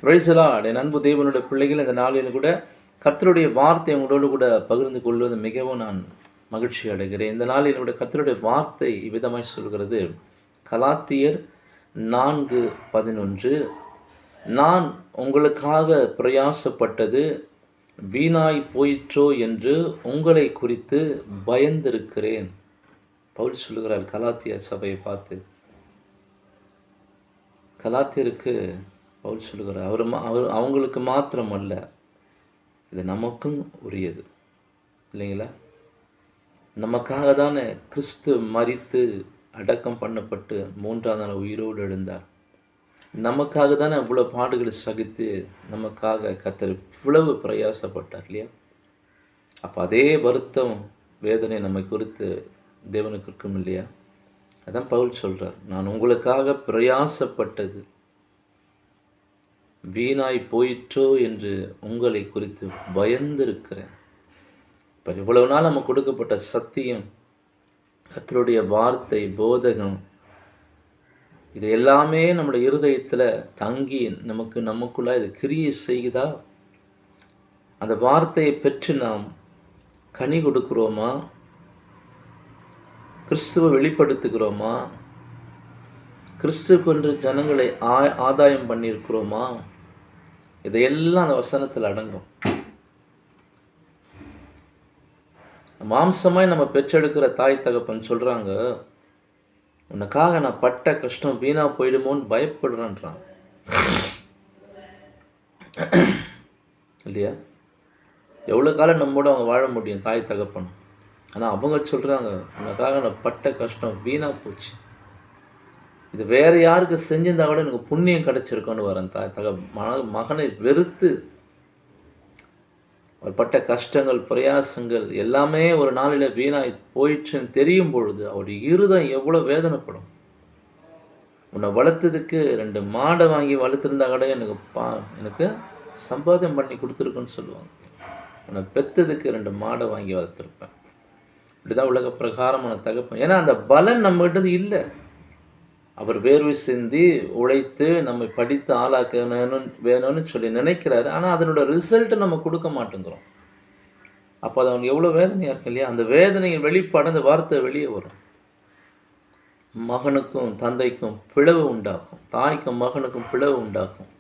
Praise the Lord. என் அன்பு தேவனுடைய பிள்ளைகள், இந்த நாளில் கூட கர்த்தருடைய வார்த்தை உங்களோடு கூட பகிர்ந்து கொள்வது மிகவும் நான் மகிழ்ச்சி அடைகிறேன். இந்த நாளில் கூட கர்த்தருடைய வார்த்தை இவ்விதமாய் சொல்கிறது. கலாத்தியர் 4:11, நான் உங்களுக்காக பிரயாசப்பட்டது வீணாய் போயிற்றோ என்று உங்களை குறித்து பயந்திருக்கிறேன். பவுல் சொல்லுகிறார் கலாத்திய சபையை பார்த்து. கலாத்தியருக்கு பவுல் சொல்லுகிறார், அவர் அவங்களுக்கு மாத்திரம் அல்ல, இது நமக்கும் உரியது இல்லைங்களா? நமக்காக தானே கிறிஸ்து மரித்து அடக்கம் பண்ணப்பட்டு 3ஆம் நாள் உயிரோடு எழுந்தார். நமக்காக தானே அவ்வளோ பாடுகளை சகித்து நமக்காக கர்த்தர் இவ்வளவு பிரயாசப்பட்டார் இல்லையா? அப்போ அதே வருத்தம் வேதனை நம்மை குறித்து தேவனுக்கு இருக்கும் இல்லையா? அதான் பவுல் சொல்கிறார், நான் உங்களுக்காக பிரயாசப்பட்டது வீணாய் போயிற்றோ என்று உங்களை குறித்து பயந்திருக்கிறேன். இப்போ இவ்வளவு நாள் நம்ம கொடுக்கப்பட்ட சத்தியம், கர்த்தருடைய வார்த்தை, போதகம், இது எல்லாமே நம்முடைய இருதயத்தில் தங்கி நமக்குள்ளே இது கிரியை செய்யுதா? அந்த வார்த்தையை பெற்று நாம் கனி கொடுக்குறோமா? கிறிஸ்துவை வெளிப்படுத்துகிறோமா? கிறிஸ்துவென்று ஜனங்களை ஆதாயம் பண்ணியிருக்கிறோமா? இதையெல்லாம் அந்த வசனத்தில் அடங்கும். மாம்சமாய் நம்ம பெற்றெடுக்கிற தாய் தகப்பன் சொல்கிறாங்க, உனக்காக நான் பட்ட கஷ்டம் வீணா போயிடுமோன்னு பயப்படுறேன்றான் இல்லையா? எவ்வளோ காலம் நம்மோட அவங்க வாழ முடியும் தாய் தகப்பன்? ஆனால் அவங்க சொல்கிறாங்க, உனக்காக நான் பட்ட கஷ்டம் வீணாக போச்சு, இது வேறு யாருக்கு செஞ்சிருந்தா கூட எனக்கு புண்ணியம் கிடச்சிருக்கோன்னு வரேன். மகனை வெறுத்து அவர் பட்ட கஷ்டங்கள், பிரயாசங்கள் எல்லாமே ஒரு நாளில் வீணாய் போயிடுச்சுன்னு தெரியும் பொழுது அவருடைய இருதயம் எவ்வளோ வேதனைப்படும். உன்னை வளர்த்ததுக்கு 2 மாடை வாங்கி வளர்த்துருந்தா கூட எனக்கு சம்பாத்தியம் பண்ணி கொடுத்துருக்குன்னு சொல்லுவாங்க. உன்னை பெற்றதுக்கு 2 மாடை வாங்கி வளர்த்துருப்பேன். இப்படிதான் உலக பிரகாரமான தகப்பன். ஏன்னா அந்த பலன் நம்மகிட்ட இல்லை. அவர் வேர்வை சிந்தி உழைத்து நம்மை படித்து ஆளாக்க வேணும்னு சொல்லி நினைக்கிறாரு. ஆனால் அதனோட ரிசல்ட்டை நம்ம கொடுக்க மாட்டேங்கிறோம். அப்போ அது அவனுக்கு எவ்வளோ வேதனையாக இருக்கு இல்லையா? அந்த வேதனையின் வெளிப்பாடு அந்த வார்த்தை வெளியே வரும். மகனுக்கும் தந்தைக்கும் பிளவு உண்டாக்கும், தாய்க்கும் மகனுக்கும் பிளவு உண்டாக்கும்.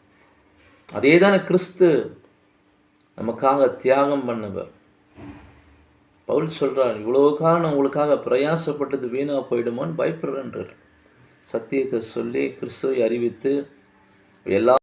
அதே தானே கிறிஸ்து நமக்காக தியாகம் பண்ணவர். பவுல் சொல்கிறார், இவ்வளோ காலம் உங்களுக்காக பிரயாசப்பட்டது வீணாக போயிடுமான்னு பயப்படுறேன்றார். சத்தியத்தை சொல்லி கிறிஸ்துவை அறிவித்து எல்லா